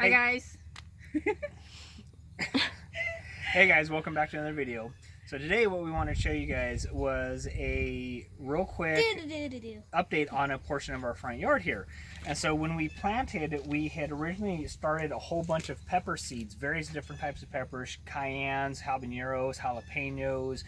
Hi guys. Hey guys, welcome back to another video. So today what we want to show you guys was a real quick update on a portion of our front yard here. And so when we planted, we had originally started a whole bunch of pepper seeds, various different types of peppers, cayennes, habaneros, jalapenos,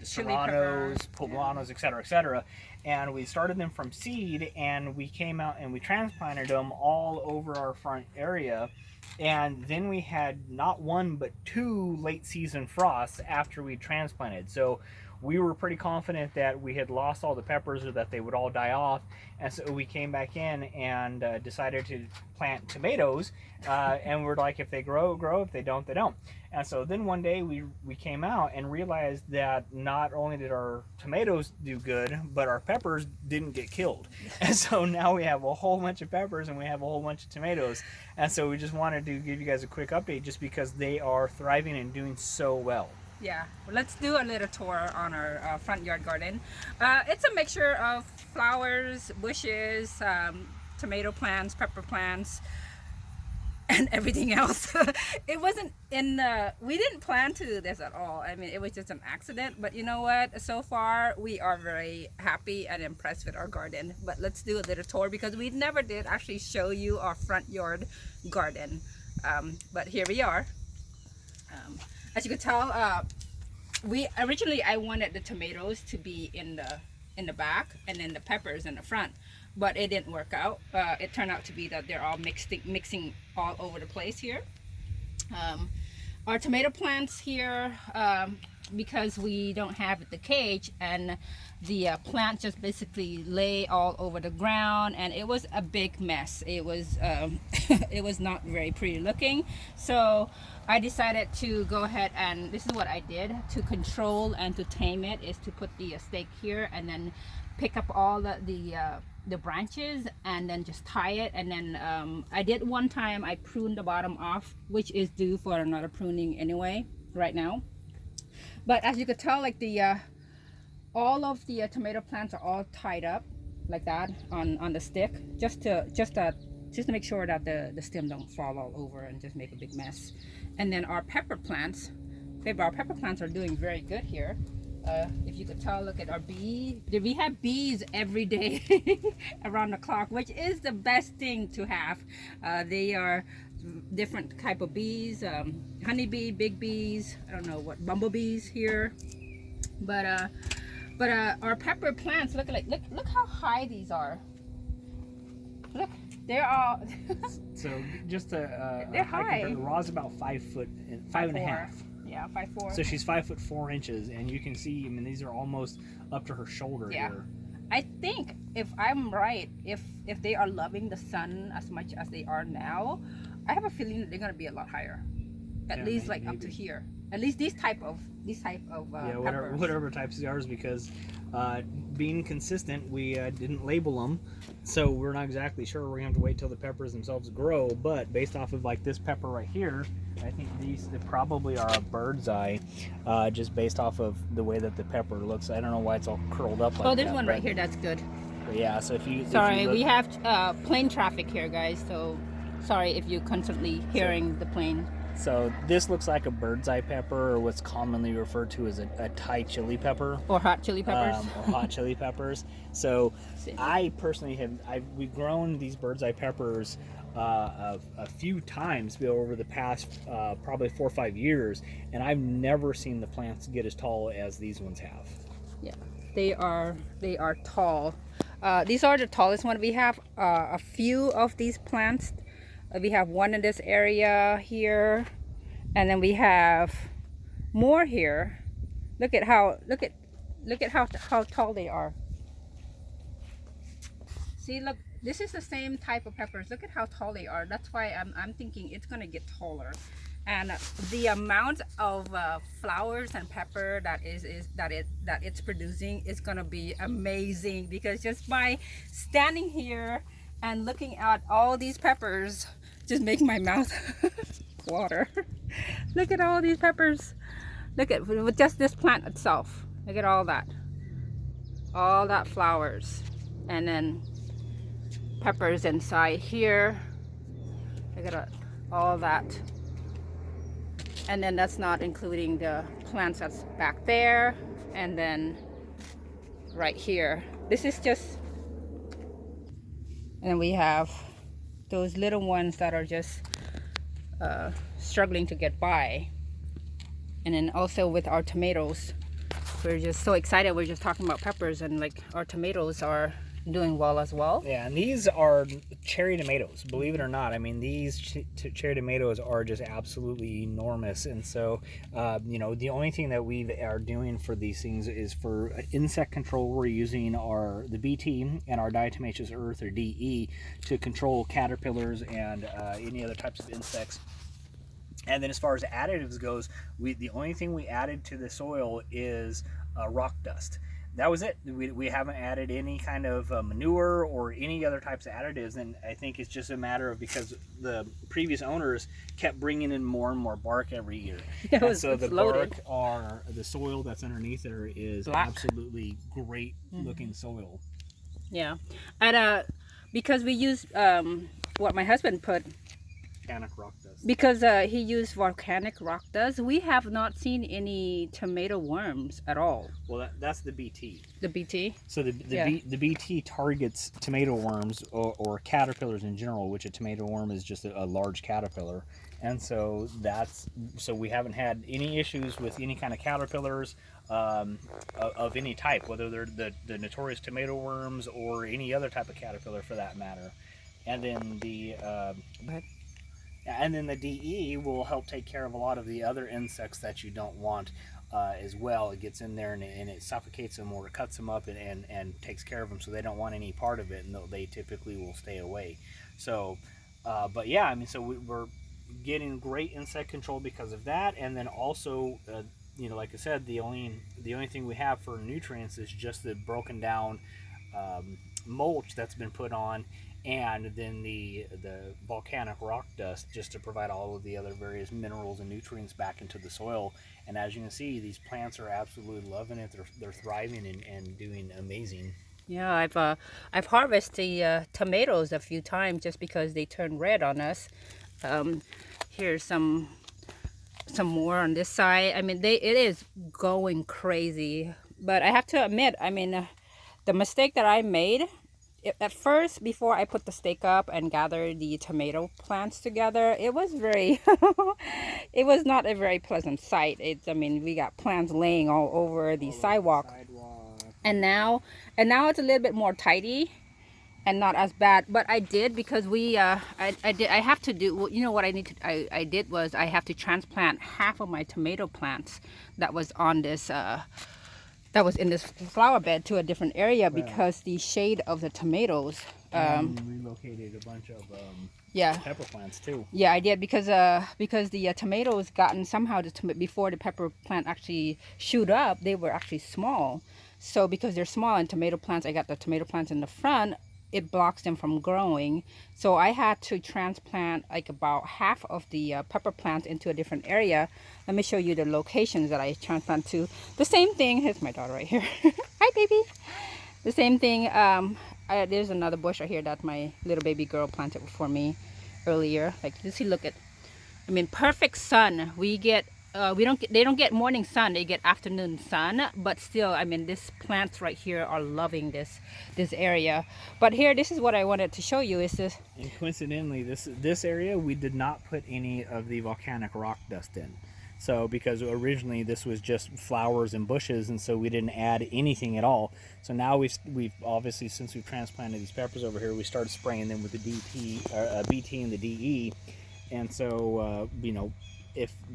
serranos, poblanos, etc., etc. And we started them from seed, and we came out and we transplanted them all over our front area. And then we had not one but two late season frosts after we transplanted. So we were pretty confident that we had lost all the peppers or that they would all die off. And so we came back in and decided to plant tomatoes. And we're like, if they grow, grow. If they don't, they don't. And so then one day we came out and realized that not only did our tomatoes do good, but our peppers didn't get killed. And so now we have a whole bunch of peppers and we have a whole bunch of tomatoes. And so we just wanted to give you guys a quick update just because they are thriving and doing so well. Yeah, well, let's do a little tour on our front yard garden. It's a mixture of flowers, bushes, tomato plants, pepper plants, and everything else. It wasn't in we didn't plan to do this at all. I mean, it was just an accident, but you know what, so far we are very happy and impressed with our garden. But let's do a little tour because we never did actually show you our front yard garden. But here we are. As you can tell, I wanted the tomatoes to be in the back and then the peppers in the front, but it didn't work out. It turned out to be that they're all mixing all over the place here. Our tomato plants here, because we don't have the cage, and the plant just basically lay all over the ground, and it was a big mess. It was it was not very pretty looking. So I decided to go ahead, and this is what I did to control and to tame it, is to put the stake here and then pick up all the branches and then just tie it. And then I did one time, I pruned the bottom off, which is due for another pruning anyway right now. But as you could tell, like all of the tomato plants are all tied up like that on the stick, just to make sure that the stem don't fall all over and just make a big mess. And then our pepper plants, are doing very good here. If you could tell, look at our bee. We have bees every day around the clock, which is the best thing to have. They are different type of bees, honeybee, big bees, I don't know what, bumblebees here. But our pepper plants, look how high these are. Look, they're all So just they're high. The raw's about 5 foot and 5.5. Yeah, 5'4". So she's 5'4" and you can see, I mean, these are almost up to her shoulder here. I think, if I'm right, if they are loving the sun as much as they are now, I have a feeling that they're gonna be a lot higher. At least maybe. Up to here. At least these type of peppers. whatever types they are, because being consistent, we didn't label them, so we're not exactly sure. We're gonna have to wait till the peppers themselves grow. But based off of like this pepper right here, I think they probably are a bird's eye, just based off of the way that the pepper looks. I don't know why it's all curled up like that. Oh, there's one right here. That's good. But yeah, so if you we have plane traffic here, guys. So sorry if you're constantly hearing the plane. So this looks like a bird's eye pepper, or what's commonly referred to as a Thai chili pepper, or hot chili peppers. Or hot chili peppers. So I personally we've grown these bird's eye peppers a few times over the past probably 4 or 5 years, and I've never seen the plants get as tall as these ones have. Yeah, they are tall. These are the tallest one. We have a few of these plants. We have one in this area here, and then we have more here. Look at how tall they are. See, look, this is the same type of peppers. Look at how tall they are. That's why I'm thinking it's gonna get taller. And the amount of flowers and pepper that it's producing is gonna be amazing, because just by standing here and looking at all these peppers just make my mouth water. Look at all these peppers. Look at, with just this plant itself, look at all that flowers, and then peppers inside here. I got all that. And then that's not including the plants that's back there. And then right here. This is just, and then we have those little ones that are just struggling to get by. And then also with our tomatoes, we're just so excited. We're just talking about peppers, and like our tomatoes are doing well as well. Yeah, and these are cherry tomatoes, believe it or not. I mean, these cherry tomatoes are just absolutely enormous. And so, you know, the only thing that we are doing for these things is for insect control. We're using the BT and our diatomaceous earth, or DE, to control caterpillars and any other types of insects. And then as far as additives goes, the only thing we added to the soil is rock dust. That was it. We haven't added any kind of manure or any other types of additives, and I think it's just a matter of because the previous owners kept bringing in more and more bark every year. So the loaded. the soil that's underneath there is black. Absolutely great looking soil. Yeah, and because we used what my husband put. Volcanic rock dust. Because he used volcanic rock dust, we have not seen any tomato worms at all. Well, that's the BT. The BT? So the BT targets tomato worms or caterpillars in general, which a tomato worm is just a large caterpillar. And so we haven't had any issues with any kind of caterpillars of any type, whether they're the notorious tomato worms or any other type of caterpillar for that matter. And then the DE will help take care of a lot of the other insects that you don't want as well. It gets in there and it suffocates them or cuts them up and takes care of them, so they don't want any part of it, and they typically will stay away. So, but yeah, I mean, so we're getting great insect control because of that, and then also, you know, like I said, the only thing we have for nutrients is just the broken down mulch that's been put on, and then the volcanic rock dust, just to provide all of the other various minerals and nutrients back into the soil. And as you can see, these plants are absolutely loving it. They're thriving and doing amazing. Yeah, I've harvested the tomatoes a few times just because they turn red on us. Here's some more on this side. I mean, it is going crazy. But I have to admit, I mean, the mistake that I made at first, before I put the stake up and gather the tomato plants together, it was very it was not a very pleasant sight. I mean, we got plants laying all over the sidewalk. And now it's a little bit more tidy and not as bad. But I did, because I have to do, you know what I did was I have to transplant half of my tomato plants that was on this that was in this flower bed to a different area, because the shade of the tomatoes. Relocated a bunch of pepper plants too. Yeah, I did, because the tomatoes gotten somehow before the pepper plant actually shoot up, they were actually small. So because they're small and tomato plants, I got the tomato plants in the front, it blocks them from growing. So I had to transplant like about half of the pepper plants into a different area. Let me show you the locations that I transplant to. The same thing, here's my daughter right here. Hi, baby. The same thing, there's another bush right here that my little baby girl planted for me earlier. Like, look at, I mean, perfect sun. We get, they don't get morning sun, they get afternoon sun, but still, I mean, these plants right here are loving this area. But here, this is what I wanted to show you, is this. And coincidentally, this area, we did not put any of the volcanic rock dust in. So, because originally this was just flowers and bushes, and so we didn't add anything at all. So now we've obviously, since we've transplanted these peppers over here, we started spraying them with the BT and the DE. And so, you know,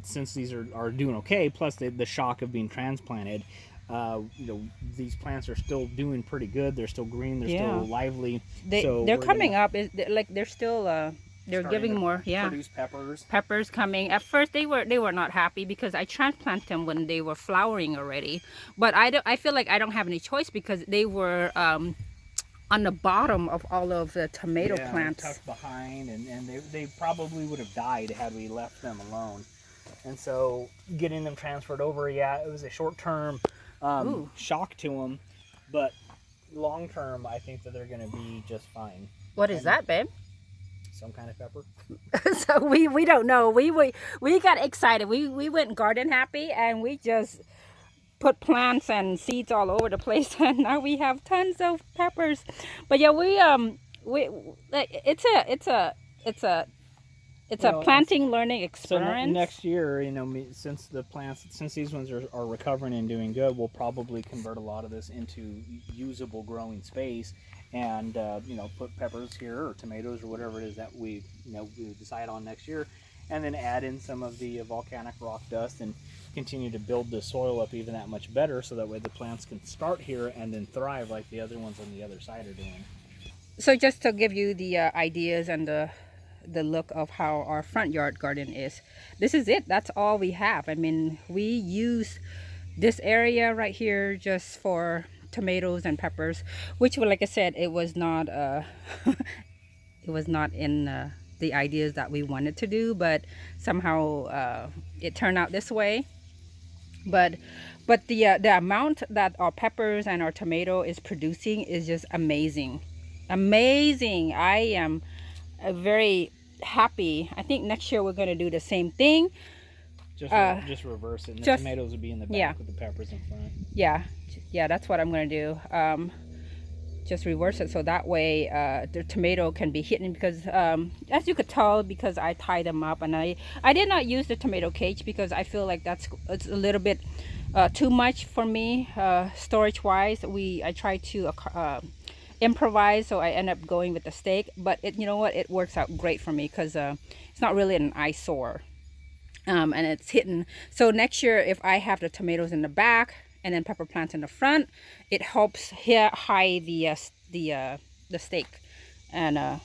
since these are doing okay, plus the shock of being transplanted, you know, these plants are still doing pretty good. They're still green. They're still lively. They're coming up. They're still. They're giving more, produce peppers. Peppers coming. At first, they were not happy because I transplanted them when they were flowering already. But I feel like I don't have any choice, because they were on the bottom of all of the tomato plants. Tucked behind, and they probably would have died had we left them alone. And so getting them transferred over, it was a short-term shock to them, but long-term, I think that they're going to be just fine. What is that, babe? some kind of pepper. So we don't know. We got excited. We went garden happy, and we just put plants and seeds all over the place, and now we have tons of peppers. But yeah, we it's a Well, planting learning So experience. next year, you know, since these ones are recovering and doing good, we'll probably convert a lot of this into usable growing space, and you know, put peppers here or tomatoes or whatever it is that we decide on next year, and then add in some of the volcanic rock dust and continue to build the soil up even that much better, so that way the plants can start here and then thrive like the other ones on the other side are doing. So just to give you the ideas and the look of how our front yard garden is, this is it. That's all we have. I mean, we use this area right here just for tomatoes and peppers, which, like I said, it was not it was not in the ideas that we wanted to do, but somehow it turned out this way. But the amount that our peppers and our tomato is producing is just amazing. I am very happy. I think next year we're going to do the same thing. Just reverse it, and the tomatoes will be in the back, yeah, with the peppers in front. Yeah, that's what I'm going to do. Just reverse it, so that way the tomato can be hidden, because as you could tell, because I tie them up, and I did not use the tomato cage because I feel like it's a little bit too much for me storage wise. I tried to improvise, so I end up going with the stake, but you know what, it works out great for me because it's not really an eyesore, and it's hidden. So next year, if I have the tomatoes in the back and then pepper plants in the front, it helps hide the stake, and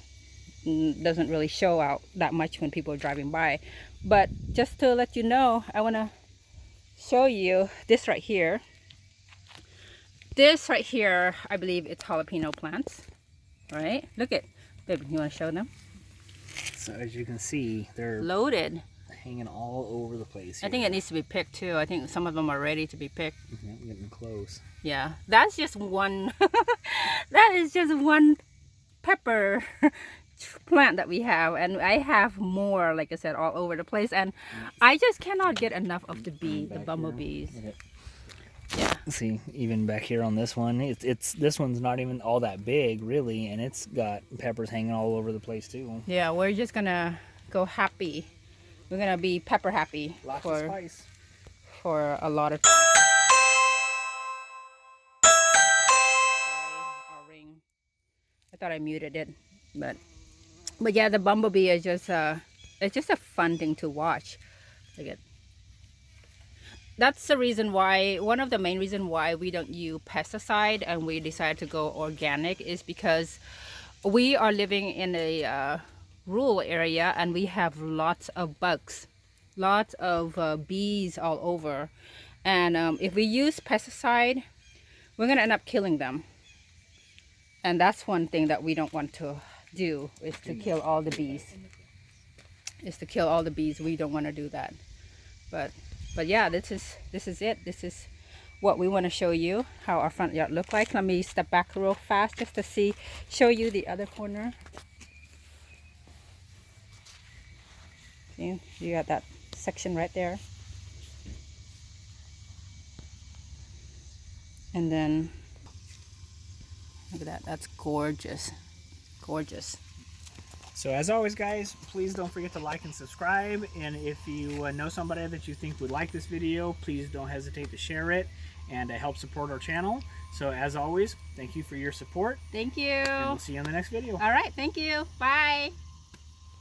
doesn't really show out that much when people are driving by. But just to let you know, I want to show you this right here. This right here, I believe it's jalapeno plants, right? Look at, baby, you want to show them? So as you can see, they're loaded, hanging all over the place here. I think it needs to be picked too. I think some of them are ready to be picked. Getting close. Yeah, that's just one. That is just one pepper plant that we have, and I have more, like I said, all over the place, and I just cannot get enough of the bumblebees. Yeah. See, even back here on this one, it's this one's not even all that big really, and it's got peppers hanging all over the place too. Yeah, we're just gonna go happy. We're gonna be pepper happy Lots of spice for a lot of time. Sorry, our ring. I thought I muted it, but yeah, the bumblebee is just it's just a fun thing to watch. Look at. That's the reason why, one of the main reasons why we don't use pesticide and we decided to go organic is because we are living in a rural area, and we have lots of bugs, lots of bees all over, and if we use pesticide, we're gonna end up killing them, and that's one thing that we don't want to do, is to kill all the bees. We don't want to do that, but yeah, this is it. This is what we want to show you, how our front yard look like. Let me step back real fast just to show you the other corner. See, you got that section right there, and then look at that. That's gorgeous, gorgeous. So as always, guys, please don't forget to like and subscribe, and if you know somebody that you think would like this video, please don't hesitate to share it and help support our channel. So as always, thank you for your support. Thank you. And we'll see you on the next video. All right, thank you. Bye.